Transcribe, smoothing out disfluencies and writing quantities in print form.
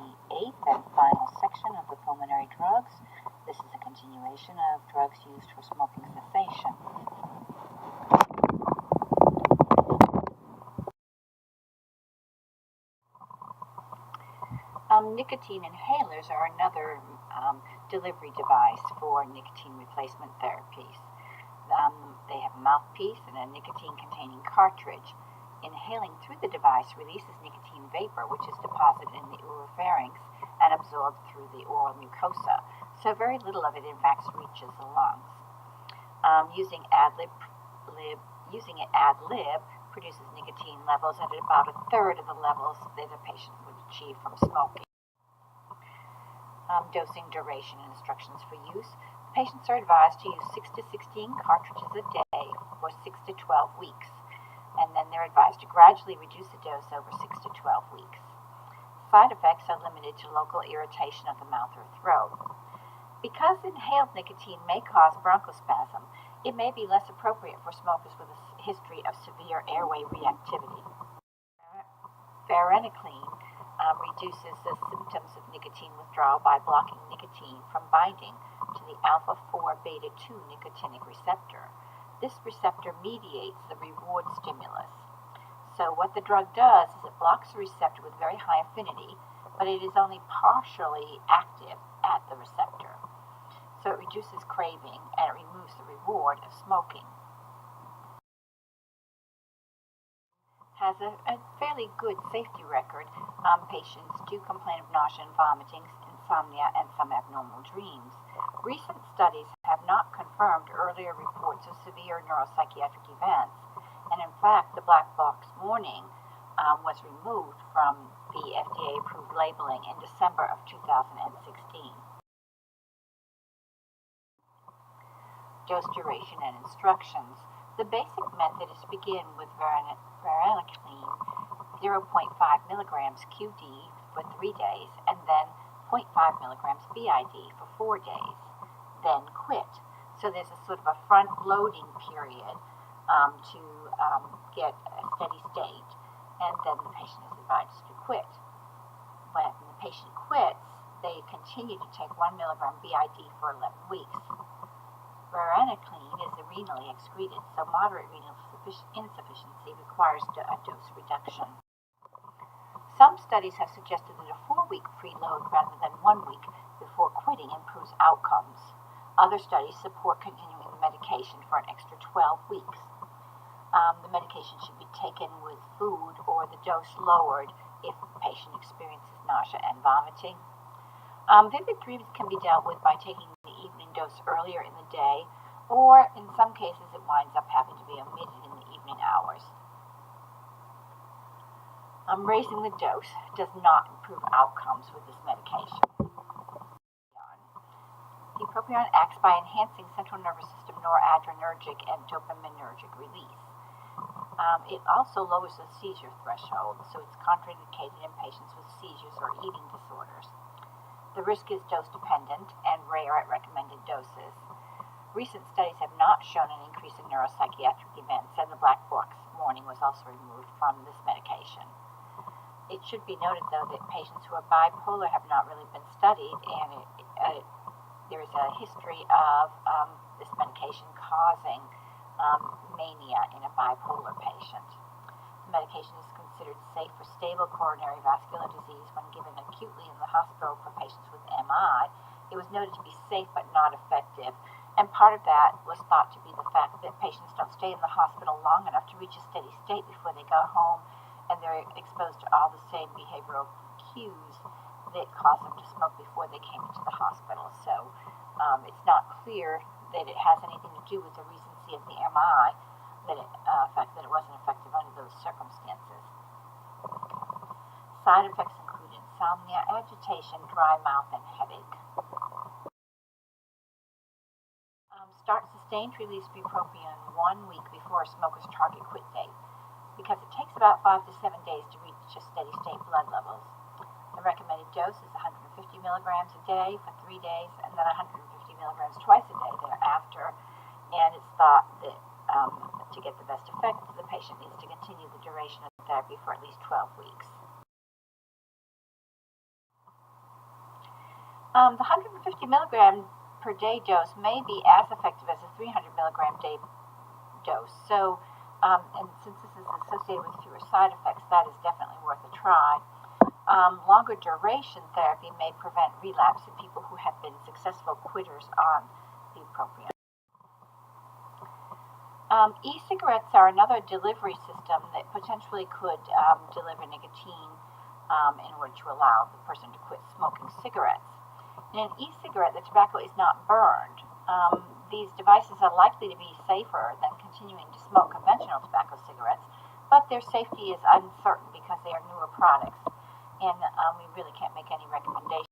the eighth and final section of the pulmonary drugs. This is a continuation of drugs used for smoking cessation. Nicotine inhalers are another delivery device for nicotine replacement therapies. They have a mouthpiece and a nicotine-containing cartridge. Inhaling through the device releases nicotine vapor, which is deposited in the oropharynx and absorbed through the oral mucosa. So very little of it, in fact, reaches the lungs. Using it ad lib produces nicotine levels at about a third of the levels that a patient would achieve from smoking. Dosing, duration, and instructions for use. Patients are advised to use 6 to 16 cartridges a day for 6 to 12 weeks, and then they're advised to gradually reduce the dose over 6 to 12 weeks. Side effects are limited to local irritation of the mouth or throat. Because inhaled nicotine may cause bronchospasm, it may be less appropriate for smokers with a history of severe airway reactivity. Varenicline reduces the symptoms of nicotine withdrawal by blocking nicotine from binding to the alpha-4 beta-2 nicotinic receptor. This receptor mediates the reward stimulus. So what the drug does is it blocks the receptor with very high affinity, but it is only partially active at the receptor. So it reduces craving and it removes the reward of smoking. Has a fairly good safety record. Patients do complain of nausea and vomiting, insomnia, and some abnormal dreams. Recent studies have not confirmed earlier reports of severe neuropsychiatric events, and in fact, the black box warning was removed from the FDA-approved labeling in December of 2016. Dose, duration, and instructions. The basic method is to begin with varenicline 0.5 milligrams QD for 3 days, and then 0.5 milligrams BID for 4 days, then quit. So there's a sort of a front-loading period to get a steady state, and then the patient is advised to quit. When the patient quits, they continue to take 1 milligram BID for 11 weeks. Varenicline is renally excreted, so moderate renal insufficiency requires a dose reduction. Some studies have suggested that a 4-week preload rather than 1 week before quitting improves outcomes. Other studies support continuing the medication for an extra 12 weeks. The medication should be taken with food or the dose lowered if the patient experiences nausea and vomiting. Vivid dreams can be dealt with by taking the evening dose earlier in the day, or in some cases it winds up having to be omitted in the evening hours. Raising the dose does not improve outcomes with this medication. Bupropion acts by enhancing central nervous system noradrenergic and dopaminergic release. It also lowers the seizure threshold, so it's contraindicated in patients with seizures or eating disorders. The risk is dose-dependent and rare at recommended doses. Recent studies have not shown an increase in neuropsychiatric events, and the black box warning was also removed from this medication. It should be noted, though, that patients who are bipolar have not really been studied, and there is a history of this medication causing mania in a bipolar patient. The medication is considered safe for stable coronary vascular disease when given acutely in the hospital for patients with MI. It was noted to be safe but not effective, and part of that was thought to be the fact that patients don't stay in the hospital long enough to reach a steady state before they go home, and they're exposed to all the same behavioral cues that caused them to smoke before they came into the hospital. So it's not clear that it has anything to do with the recency of the MI, fact that it wasn't effective under those circumstances. Side effects include insomnia, agitation, dry mouth, and headache. Start sustained-release bupropion 1 week before a smoker's target quit date, because it takes about 5 to 7 days to reach a steady-state blood levels. The recommended dose is 150 milligrams a day for 3 days, and then 150 milligrams twice a day thereafter, and it's thought that to get the best effect, the patient needs to continue the duration of therapy for at least 12 weeks. The 150 milligram per day dose may be as effective as a 300 milligram day dose. So, and since this is associated with fewer side effects, that is definitely worth a try. Longer duration therapy may prevent relapse in people who have been successful quitters on the appropriate. E-cigarettes are another delivery system that potentially could deliver nicotine in order to allow the person to quit smoking cigarettes. In an e-cigarette, the tobacco is not burned. These devices are likely to be safer than continuing to smoke conventional tobacco cigarettes, but their safety is uncertain because they are newer products, and we really can't make any recommendations.